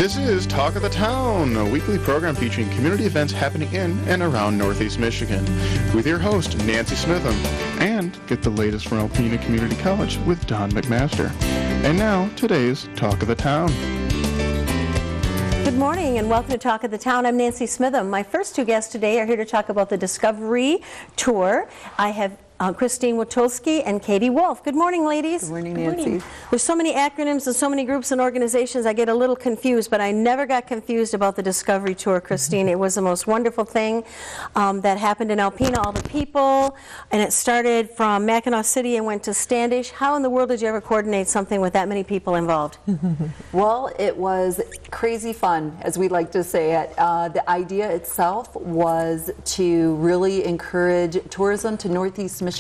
This is Talk of the Town, a weekly program featuring community events happening in and around Northeast Michigan, with your host, Nancy Smitham, and get the latest from Alpena Community College with Don McMaster. And now, today's Talk of the Town. Good morning and welcome to Talk of the Town. I'm Nancy Smitham. My first two guests today are here to talk about the Discovery Tour. I have Christine Witulski and Katie Wolf. Good morning, ladies. Good morning, Nancy. There's so many acronyms and so many groups and organizations, I get a little confused, but I never got confused about the Discovery Tour, Christine. It was the most wonderful thing that happened in Alpena, all the people, and it started from Mackinac City and went to Standish. How in the world did you ever coordinate something with that many people involved? Well, it was crazy fun, as we like to say it. The idea itself was to really encourage tourism to Northeast Michigan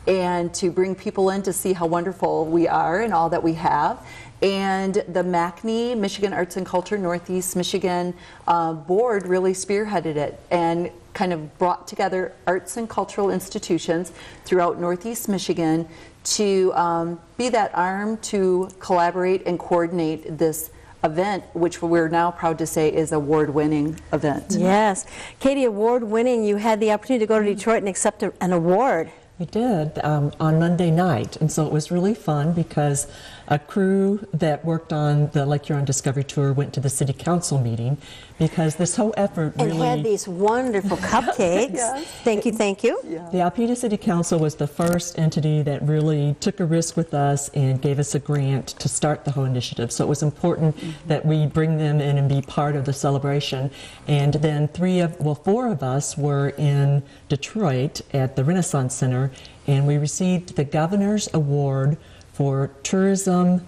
and to bring people in to see how wonderful we are and all that we have. And the MACNY, Michigan Arts and Culture Northeast Michigan board really spearheaded it and kind of brought together arts and cultural institutions throughout Northeast Michigan to be that arm to collaborate and coordinate this event, which we're now proud to say is award-winning event. Yes. Katie, award-winning, you had the opportunity to go to Detroit and accept an award. We did on Monday night, and so it was really fun because a crew that worked on the Lake Huron Discovery Tour went to the City Council meeting because this whole effort and really... had these wonderful cupcakes. Yes. Thank you, thank you. Yeah. The Alpena City Council was the first entity that really took a risk with us and gave us a grant to start the whole initiative. So it was important that we bring them in and be part of the celebration. And then four of us were in Detroit at the Renaissance Center, and we received the Governor's Award for Tourism.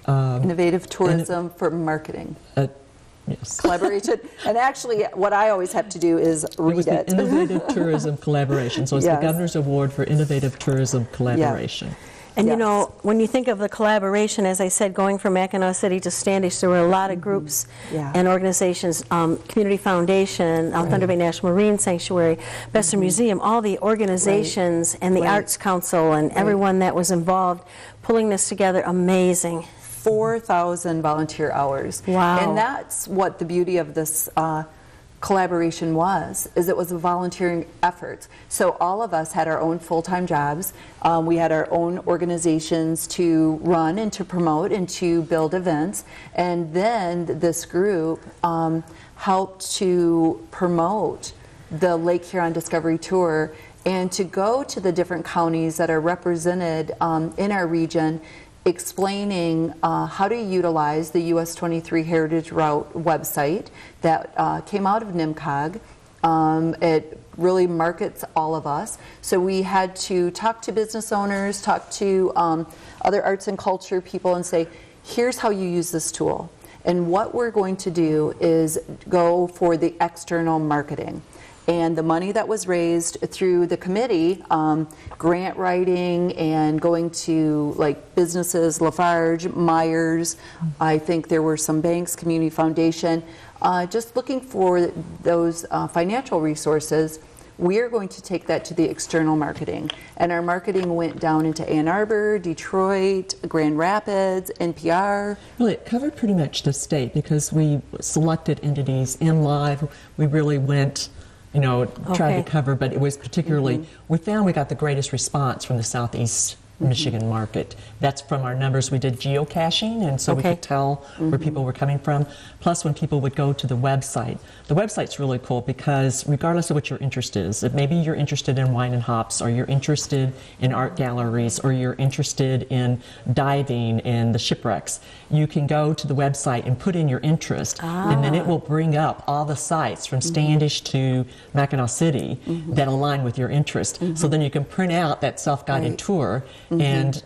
Innovative tourism for marketing. Yes. Collaboration. And actually, what I always have to do is read It was the Innovative Tourism Collaboration. So it's Yes. the Governor's Award for Innovative Tourism Collaboration. And you Yes. know, when you think of the collaboration, as I said, going from Mackinac City to Standish, there were a lot of groups Yeah. and organizations, Community Foundation, Thunder Bay National Marine Sanctuary, Besser Museum, all the organizations and the Right. Arts Council and everyone that was involved pulling this together, amazing. 4,000 volunteer hours. Wow. And that's what the beauty of this collaboration was, is it was a volunteering effort. So all of us had our own full-time jobs. We had our own organizations to run and to promote and to build events. And then this group helped to promote the Lake Huron Discovery Tour and to go to the different counties that are represented in our region, explaining how to utilize the US 23 Heritage Route website that came out of NIMCOG. It really markets all of us. So we had to talk to business owners, talk to other arts and culture people and say, here's how you use this tool. And what we're going to do is go for the external marketing. And the money that was raised through the committee, grant writing and going to like businesses, Lafarge, Myers, I think there were some banks, Community Foundation, just looking for those financial resources. We are going to take that to the external marketing. And our marketing went down into Ann Arbor, Detroit, Grand Rapids, NPR. Well, it covered pretty much the state because we selected entities in live. We really went, tried to cover, but it was particularly, we found we got the greatest response from the Southeast Michigan market. That's from our numbers. We did geocaching, and so we could tell where people were coming from. Plus, when people would go to the website's really cool because regardless of what your interest is, if maybe you're interested in wine and hops, or you're interested in art galleries, or you're interested in diving and the shipwrecks, you can go to the website and put in your interest, and then it will bring up all the sites from Standish to Mackinac City that align with your interest. So then you can print out that self-guided tour and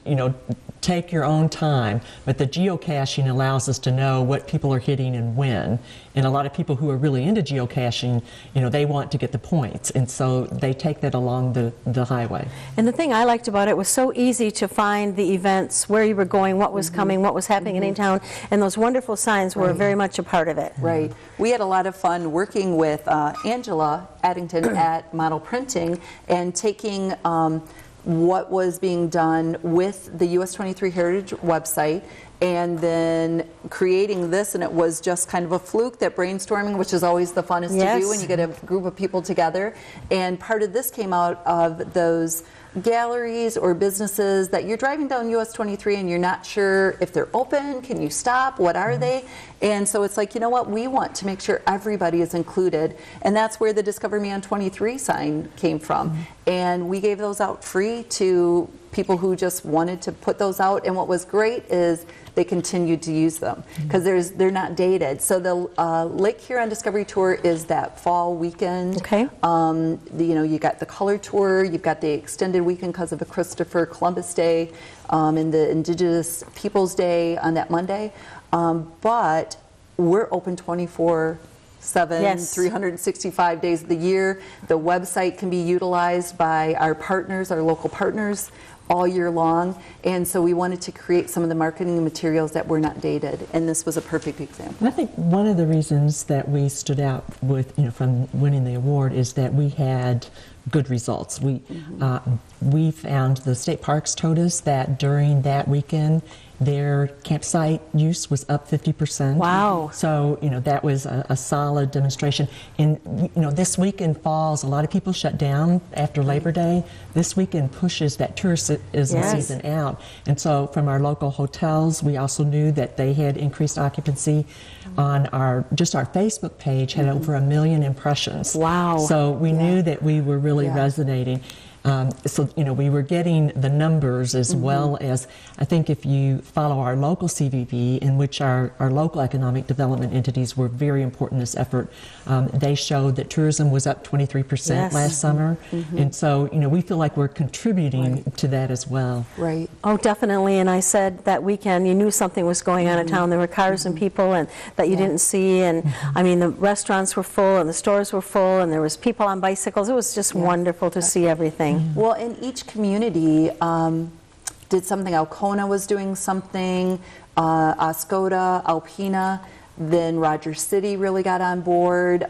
take your own time, but the geocaching allows us to know what people are hitting and when. And a lot of people who are really into geocaching, they want to get the points, and so they take that along the highway. And the thing I liked about it was so easy to find the events, where you were going, what was coming, what was happening in town, and those wonderful signs were very much a part of it. Right. We had a lot of fun working with Angela Addington at Model Printing and taking what was being done with the US 23 Heritage website and then creating this, and it was just kind of a fluke, that brainstorming, which is always the funnest to do when you get a group of people together. And part of this came out of those galleries or businesses that you're driving down US 23 and you're not sure if they're open, can you stop, what are they? And so it's like, you know what, we want to make sure everybody is included, and that's where the Discover Me on 23 sign came from. And we gave those out free to people who just wanted to put those out, and what was great is they continued to use them because they're not dated. So the Lake Huron Discovery Tour is that fall weekend. Okay. You got the color tour, you've got the extended weekend because of the Christopher Columbus Day and the Indigenous Peoples Day on that Monday. But we're open 24/7, 365 days of the year. The website can be utilized by our partners, our local partners, all year long. And so we wanted to create some of the marketing materials that were not dated, and this was a perfect example. And I think one of the reasons that we stood out with, from winning the award is that we had good results. We found the state parks told us that during that weekend their campsite use was up 50%. Wow. So, that was a solid demonstration. And, this weekend falls, a lot of people shut down after Labor Day. This weekend pushes that tourism season out. And so from our local hotels, we also knew that they had increased occupancy. On our Facebook page had over 1 million impressions. Wow. So we knew that we were really resonating. We were getting the numbers as well as, I think if you follow our local CVB, in which our local economic development entities were very important in this effort, they showed that tourism was up 23% last summer. And so, we feel like we're contributing to that as well. Right. Oh, definitely. And I said that weekend, you knew something was going on in town. There were cars and people and that you didn't see. And I mean, the restaurants were full and the stores were full and there was people on bicycles. It was just wonderful to see everything. Well, in each community did something. Alcona was doing something, Oscoda, Alpena, then Rogers City really got on board,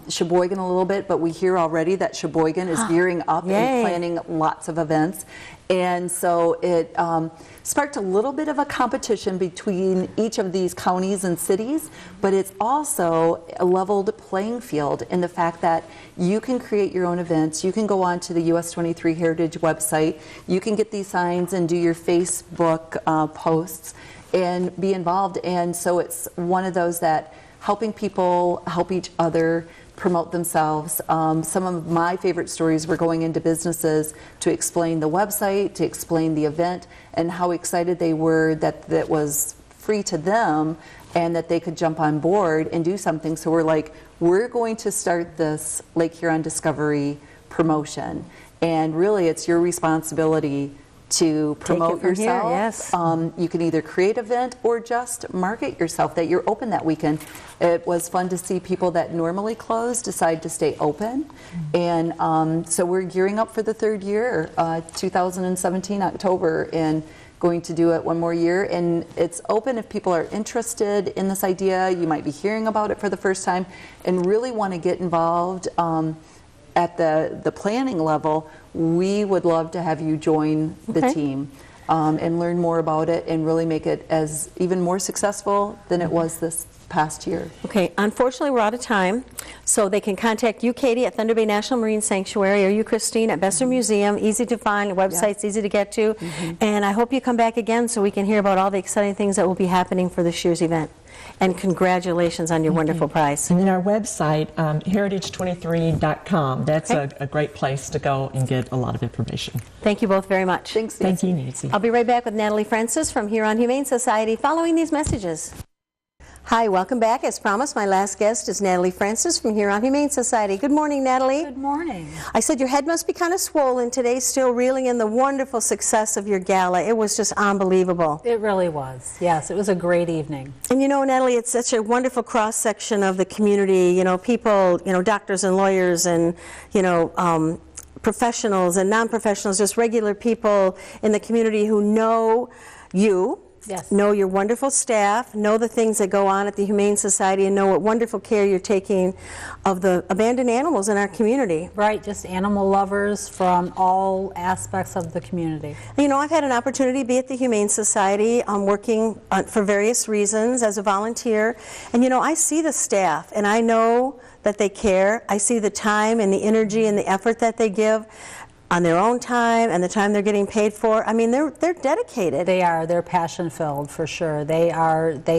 Sheboygan a little bit, but we hear already that Sheboygan is gearing up and planning lots of events. And so it sparked a little bit of a competition between each of these counties and cities, but it's also a leveled playing field in the fact that you can create your own events. You can go on to the US 23 Heritage website. You can get these signs and do your Facebook posts and be involved. And so it's one of those that helping people help each other promote themselves. Some of my favorite stories were going into businesses to explain the website, to explain the event, and how excited they were that that was free to them and that they could jump on board and do something. So we're like, we're going to start this Lake Huron Discovery promotion. And really it's your responsibility to promote yourself. Yes. You can either create an event or just market yourself that you're open that weekend. It was fun to see people that normally close decide to stay open. And so we're gearing up for the third year, 2017 October, and going to do it one more year. And it's open if people are interested in this idea. You might be hearing about it for the first time and really want to get involved at the planning level. We would love to have you join the team and learn more about it and really make it as even more successful than it was this past year. Okay, unfortunately we're out of time, so they can contact you, Katie, at Thunder Bay National Marine Sanctuary, or you, Christine, at Bessemer Museum. Easy to find, the website's easy to get to. And I hope you come back again so we can hear about all the exciting things that will be happening for this year's event. And congratulations on your wonderful prize. And then our website, heritage23.com. That's a great place to go and get a lot of information. Thank you both very much. Thanks, Thank you, Nancy. I'll be right back with Natalie Francis from Huron Humane Society following these messages. Hi, welcome back. As promised, my last guest is Natalie Francis from Huron Humane Society. Good morning, Natalie. Good morning. I said your head must be kind of swollen today, still reeling in the wonderful success of your gala. It was just unbelievable. It really was. Yes, it was a great evening. And Natalie, it's such a wonderful cross-section of the community, people, doctors and lawyers and, professionals and non-professionals, just regular people in the community who know you Yes. know your wonderful staff, know the things that go on at the Humane Society, and know what wonderful care you're taking of the abandoned animals in our community. Right, just animal lovers from all aspects of the community. You know, I've had an opportunity to be at the Humane Society working for various reasons as a volunteer, and you know, I see the staff and I know that they care. I see the time and the energy and the effort that they give on their own time and the time they're getting paid for. I mean, they're dedicated. They're passion filled for sure. They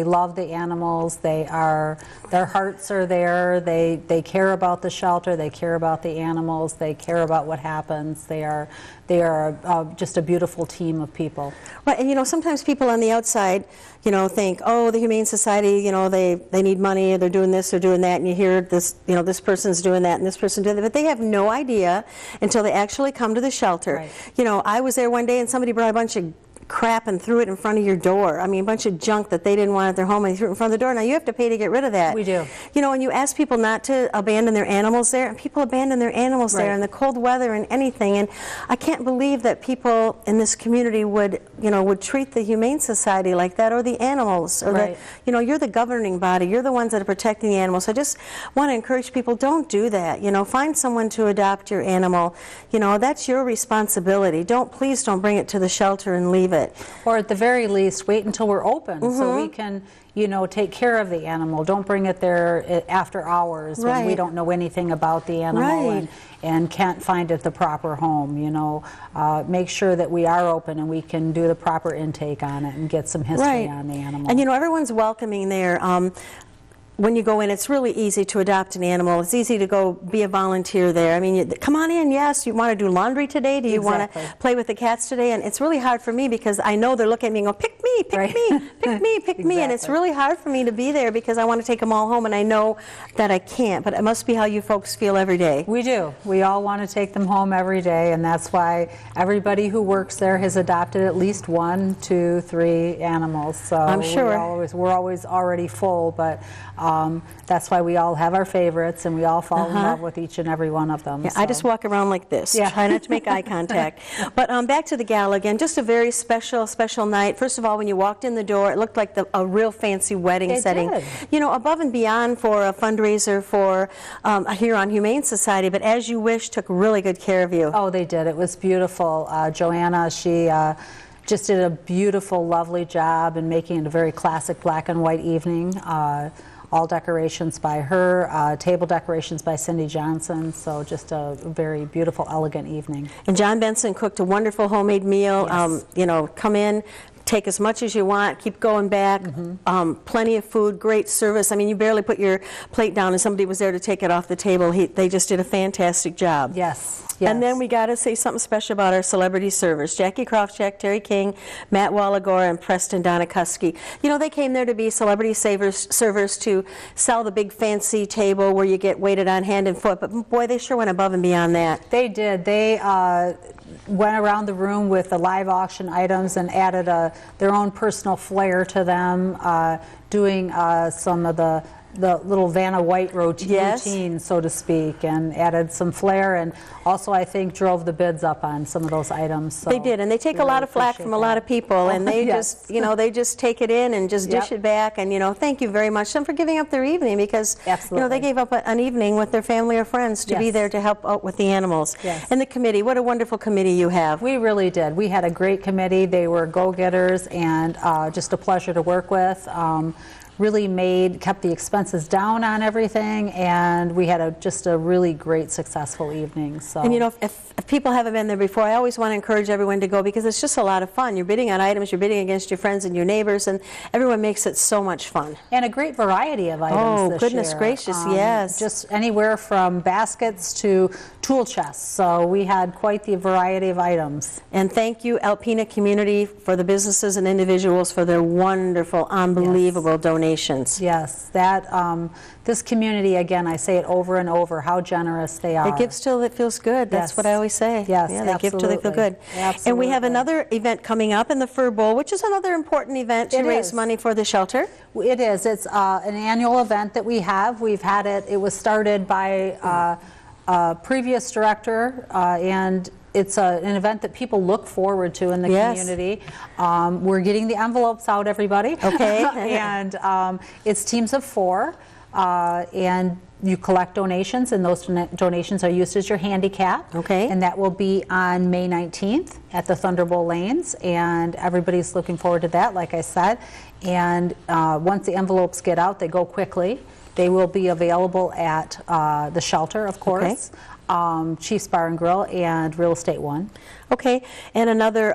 love the animals. Their hearts are there. They care about the shelter. They care about the animals. They care about what happens. They are just a beautiful team of people. Right, and you know, sometimes people on the outside, you know, think, oh, the Humane Society, you know, they need money, they're doing this, they're doing that, and you hear this, you know, this person's doing that and this person's doing that, but they have no idea until they actually come to the shelter. Right. You know, I was there one day and somebody brought a bunch of crap and threw it in front of your door. I mean, a bunch of junk that they didn't want at their home, and they threw it in front of the door. Now, you have to pay to get rid of that. We do. You know, and you ask people not to abandon their animals there, and people abandon their animals there in the cold weather and anything. And I can't believe that people in this community would treat the Humane Society like that, or the animals, or Right. you know, you're the governing body. You're the ones that are protecting the animals. So I just want to encourage people, don't do that. You know, find someone to adopt your animal. You know, that's your responsibility. Please don't bring it to the shelter and leave it. Or at the very least, wait until we're open so we can, you know, take care of the animal. Don't bring it there after hours when we Right. don't know anything about the animal Right. and can't find it the proper home. You know, make sure that we are open and we can do the proper intake on it and get some history on the animal. And you know, everyone's welcoming there. When you go in, it's really easy to adopt an animal. It's easy to go be a volunteer there. I mean, come on in, yes. You want to do laundry today? Do you want to play with the cats today? And it's really hard for me because I know they're looking at me and go, pick me, pick me, pick me, pick me. And it's really hard for me to be there because I want to take them all home, and I know that I can't. But it must be how you folks feel every day. We do. We all want to take them home every day, and that's why everybody who works there has adopted at least 1, 2, 3 animals. So I'm sure. we're always already full, but that's why we all have our favorites, and we all fall in love with each and every one of them. Yeah, I just walk around like this, try not to make eye contact. But back to the gala again, just a very special night. First of all, when you walked in the door, it looked like a real fancy wedding setting. Did. You know, above and beyond for a fundraiser for here on Humane Society, but As You Wish took really good care of you. Oh, they did. It was beautiful. Joanna, she just did a beautiful, lovely job in making it a very classic black and white evening. All decorations by her, table decorations by Cindy Johnson, so just a very beautiful, elegant evening. And John Benson cooked a wonderful homemade meal. Yes. You know, come in, take as much as you want, keep going back, plenty of food, great service. I mean, you barely put your plate down and somebody was there to take it off the table. They just did a fantastic job. Yes. And then we got to say something special about our celebrity servers, Jackie Krofchak, Terry King, Matt Wallagore, and Preston Donikuski. You know, they came there to be celebrity servers to sell the big fancy table where you get waited on hand and foot, but boy, they sure went above and beyond that. They did. They went around the room with the live auction items and added their own personal flair to them, doing some of the little Vanna White routine, so to speak, and added some flair, and also I think drove the bids up on some of those items. So they did, and they take a lot of flack from a lot of people, and they just, you know, they just take it in and just dish it back, and you know, thank you very much to them for giving up their evening because you know, they gave up an evening with their family or friends to be there to help out with the animals. And the committee, what a wonderful committee you have. We really did. We had a great committee. They were go-getters and just a pleasure to work with. Really kept the expenses down on everything, and we had just a really great, successful evening. So. And you know, if people haven't been there before, I always want to encourage everyone to go because it's just a lot of fun. You're bidding on items, you're bidding against your friends and your neighbors, and everyone makes it so much fun. And a great variety of items Oh, this goodness year. gracious, yes. Just anywhere from baskets to tool chests. So we had quite the variety of items. And thank you, Alpena community, for the businesses and individuals for their wonderful, unbelievable donations. Yes, this community, again, I say it over and over, how generous they are. It gives till it feels good. That's what I always say. Yes, yeah, they give till they feel good. Absolutely. And we have another event coming up in the Fur Bowl, which is another important event to raise money for the shelter. It is. It's an annual event that we have. We've had it. It was started by a previous director, and it's an event that people look forward to in the Yes. community. We're getting the envelopes out, everybody. Okay. And it's teams of 4, and you collect donations, and those donations are used as your handicap. Okay. And that will be on May 19th at the Thunderbolt Lanes, and everybody's looking forward to that, like I said. And once the envelopes get out, they go quickly. They will be available at the shelter, of course, Chiefs Bar and Grill, and Real Estate One. Okay, and another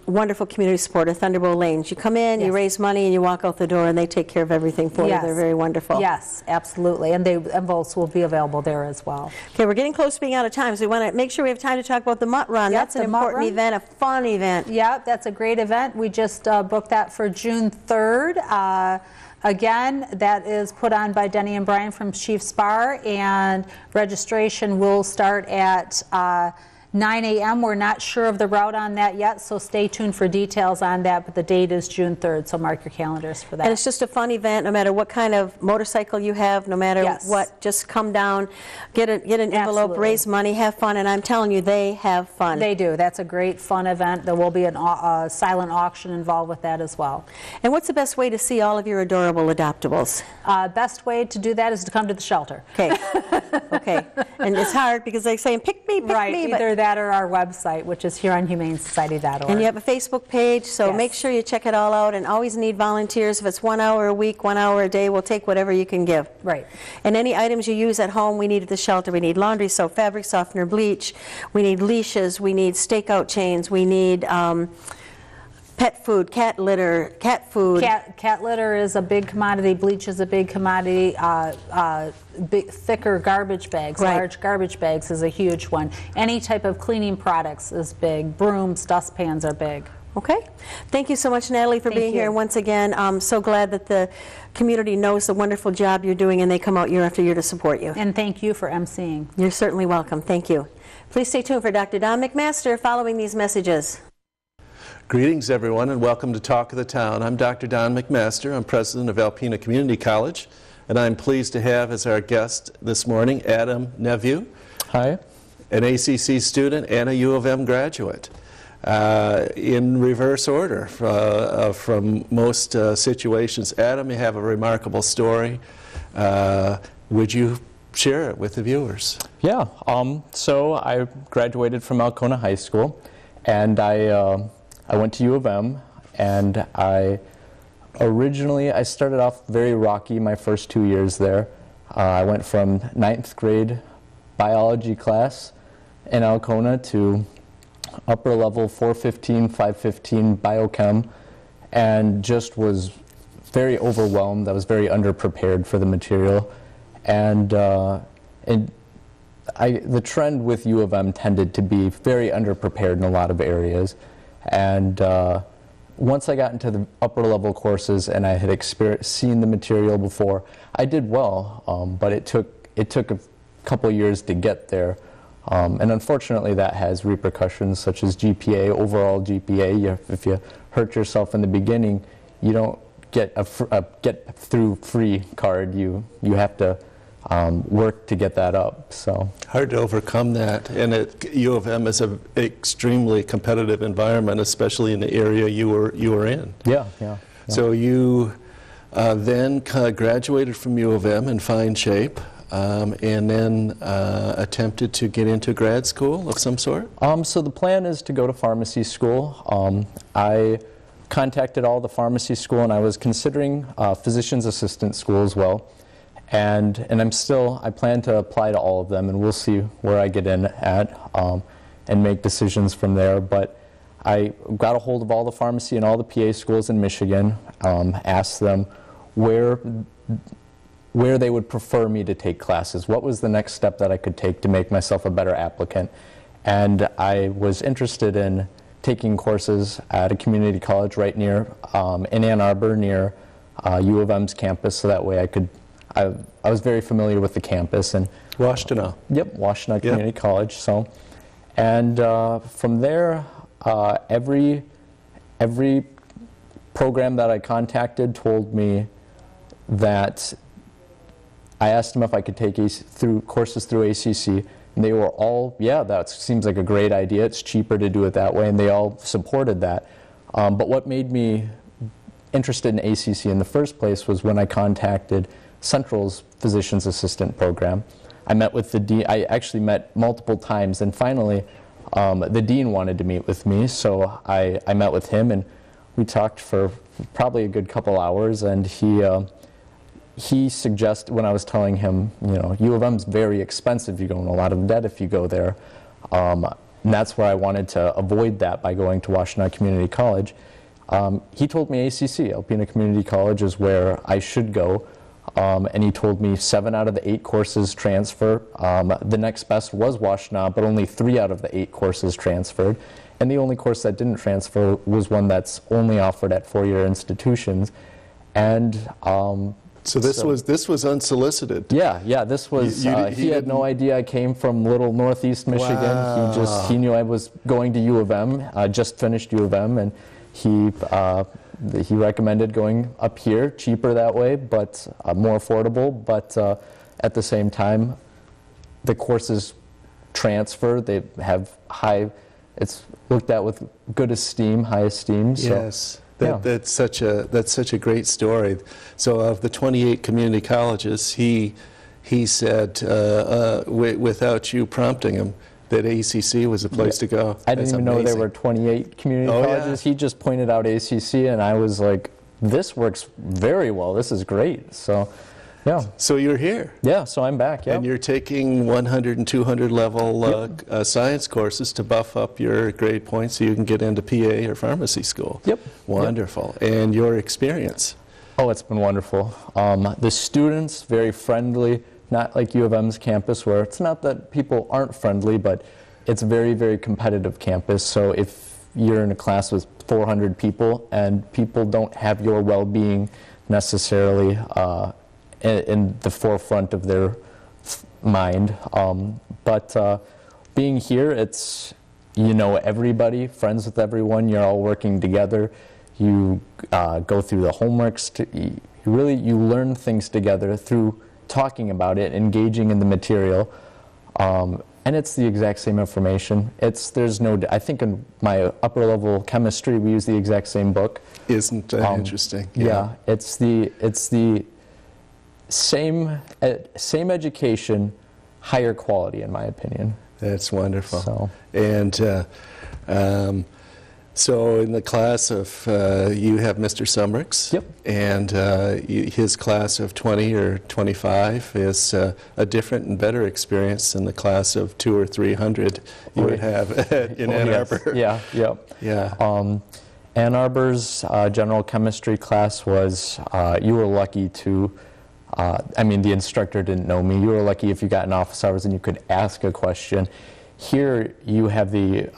wonderful community supporter, Thunderbolt Lanes. You come in, you Yes. raise money, and you walk out the door, and they take care of everything for you. Yes. They're very wonderful. Yes, absolutely. And the envelopes will be available there as well. Okay, we're getting close to being out of time, so we want to make sure we have time to talk about the Mutt Run. Yep, That's an the Mutt important Run. event, a fun event. Yeah, that's a great event. We just booked that for June 3rd. Again, that is put on by Denny and Brian from Chiefs Bar, and registration will start at 9 a.m. We're not sure of the route on that yet, so stay tuned for details on that, but the date is June 3rd, so mark your calendars for that. And it's just a fun event, no matter what kind of motorcycle you have, no matter Yes. what, just come down, get an envelope, Absolutely. raise money, have fun, and I'm telling you, they have fun. They do. That's a great fun event. There will be a silent auction involved with that as well. And what's the best way to see all of your adorable adoptables? Best way to do that is to come to the shelter. Okay, okay. And it's hard because they say, pick me, Right, but either that or our website, which is huronthumanesociety.org. and you have a Facebook page, so Yes. make sure you check it all out, and always need volunteers. If it's 1 hour a week, 1 hour a day, we'll take whatever you can give. Right. And any items you use at home, we need at the shelter. We need laundry soap, fabric softener, bleach. We need leashes. We need stakeout chains. We need pet food, cat litter, cat food. Cat litter is a big commodity, bleach is a big commodity, thicker garbage bags, Right. large garbage bags is a huge one. Any type of cleaning products is big. Brooms, dustpans are big. Okay. Thank you so much, Natalie, for Thank being you. here once again. I'm so glad that the community knows the wonderful job you're doing, and they come out year after year to support you. And thank you for emceeing. You're certainly welcome. Thank you. Please stay tuned for Dr. Don McMaster following these messages. Greetings, everyone, and welcome to Talk of the Town. I'm Dr. Don McMaster. I'm president of Alpena Community College, and I'm pleased to have as our guest this morning Adam Neveu. Hi. An ACC student and a U of M graduate. In reverse order from most situations. Adam, you have a remarkable story. Would you share it with the viewers? Yeah. So I graduated from Alcona High School, and I went to U of M, and I started off very rocky my first 2 years there. I went from 9th grade biology class in Alcona to upper level 415, 515 biochem, and just was very overwhelmed. I was very underprepared for the material, and the trend with U of M tended to be very underprepared in a lot of areas. And once I got into the upper level courses and I had seen the material before, I did well, but it took a couple years to get there. And unfortunately that has repercussions such as GPA, overall GPA. If you hurt yourself in the beginning, you don't get a get through free card. You have to work to get that up. So Hard to overcome that, and U of M is an extremely competitive environment, especially in the area you were in. yeah. So you then graduated from U of M in fine shape, and then attempted to get into grad school of some sort? So the plan is to go to pharmacy school. I contacted all the pharmacy school, and I was considering physician's assistant school as well. And I plan to apply to all of them, and we'll see where I get in at and make decisions from there. But I got a hold of all the pharmacy and all the PA schools in Michigan, asked them where they would prefer me to take classes. What was the next step that I could take to make myself a better applicant? And I was interested in taking courses at a community college right near, in Ann Arbor, near U of M's campus, so that way I was very familiar with the campus. And Washtenaw. Yep, Washtenaw Community College. So, and from there, every program that I contacted told me that I asked them if I could take courses through ACC. And they were all, yeah, that seems like a great idea. It's cheaper to do it that way, and they all supported that. But what made me interested in ACC in the first place was when I contacted Central's Physician's Assistant program. I met with the dean. I actually met multiple times, and finally the dean wanted to meet with me, so I met with him, and we talked for probably a good couple hours, and he suggested, when I was telling him, U of M's very expensive, you go in a lot of debt if you go there, and that's where I wanted to avoid that by going to Washtenaw Community College. He told me ACC, Alpena Community College, is where I should go, and he told me 7 out of the 8 courses transfer. The next best was Washtenaw, but only 3 out of the 8 courses transferred. And the only course that didn't transfer was one that's only offered at 4-year institutions. And so this was unsolicited. Yeah. This was. He had no idea I came from little Northeast Michigan. Wow. He knew I was going to U of M. I just finished U of M, and he recommended going up here, cheaper that way, but more affordable. But at the same time, the courses transfer. They have high. It's looked at with good esteem, high esteem. So, yes, that's such a great story. So of the 28 community colleges, he said without you prompting him that ACC was the place to go. I didn't even know there were 28 community colleges. Yeah. He just pointed out ACC, and I was like, this works very well. This is great. So. Yeah. So you're here. Yeah, so I'm back, yeah. And you're taking 100 and 200 level science courses to buff up your grade points so you can get into PA or pharmacy school. Yep. Wonderful. Yep. And your experience? Oh, it's been wonderful. The students, very friendly, not like U of M's campus where it's not that people aren't friendly, but it's a very, very competitive campus. So if you're in a class with 400 people and people don't have your well-being necessarily in the forefront of their mind. But being here, it's, everybody, friends with everyone, you're all working together. You go through the homeworks. You learn things together through talking about it, engaging in the material. And it's the exact same information. I think in my upper level chemistry, we use the exact same book. Isn't that interesting? Yeah, it's the same education, higher quality, in my opinion. That's wonderful. So. And so in the class of, you have Mr. Sumricks. Yep. And his class of 20 or 25 is a different and better experience than the class of 200 or 300 you would have in Ann Arbor. Yeah, yep. Yeah. Ann Arbor's general chemistry class was, you were lucky to, the instructor didn't know me. You were lucky if you got in office hours and you could ask a question. Here, you have the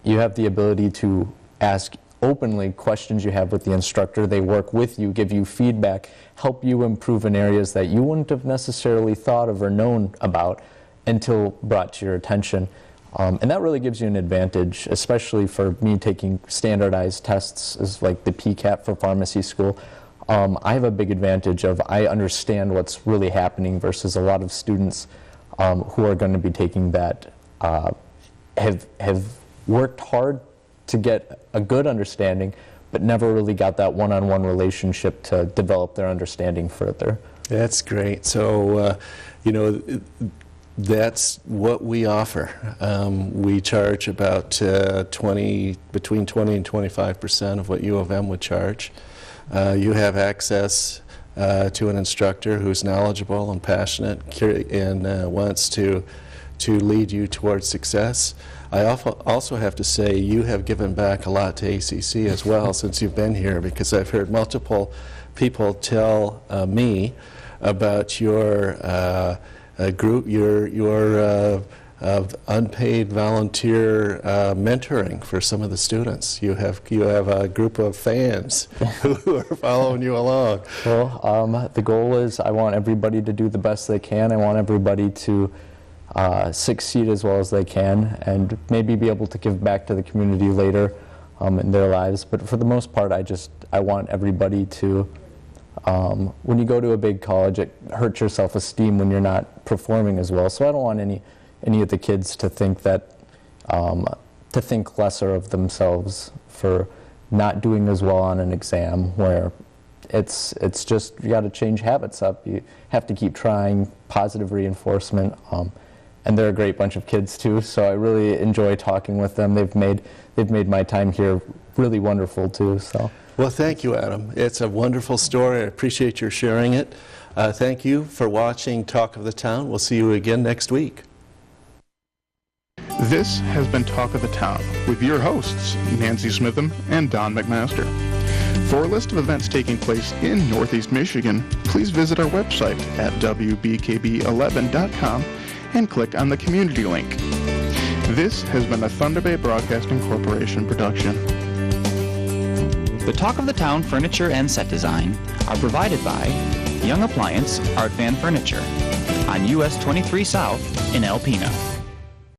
ability to ask openly questions you have with the instructor. They work with you, give you feedback, help you improve in areas that you wouldn't have necessarily thought of or known about until brought to your attention. And that really gives you an advantage, especially for me taking standardized tests as like the PCAT for pharmacy school. I have a big advantage of I understand what's really happening versus a lot of students who are going to be taking that have worked hard to get a good understanding, but never really got that one-on-one relationship to develop their understanding further. That's great. So, that's what we offer. We charge about between 20 and 25% of what U of M would charge. You have access to an instructor who's knowledgeable and passionate and wants to lead you towards success. I also have to say you have given back a lot to ACC as well since you've been here, because I've heard multiple people tell me about your group, your unpaid volunteer mentoring for some of the students. You have a group of fans who are following you along. Well, the goal is I want everybody to do the best they can. I want everybody to succeed as well as they can, and maybe be able to give back to the community later in their lives. But for the most part, I want everybody to, when you go to a big college, it hurts your self-esteem when you're not performing as well. So I don't want any any of the kids to think that to think lesser of themselves for not doing as well on an exam, where it's just, you got to change habits up. You have to keep trying, positive reinforcement, and they're a great bunch of kids too. So I really enjoy talking with them. They've made my time here really wonderful too. So. Well, thank you, Adam. It's a wonderful story. I appreciate your sharing it. Thank you for watching Talk of the Town. We'll see you again next week. This has been Talk of the Town with your hosts, Nancy Smitham and Don McMaster. For a list of events taking place in Northeast Michigan, please visit our website at wbkb11.com and click on the community link. This has been a Thunder Bay Broadcasting Corporation production. The Talk of the Town furniture and set design are provided by Young Appliance Art Van Furniture on US 23 South in Alpena.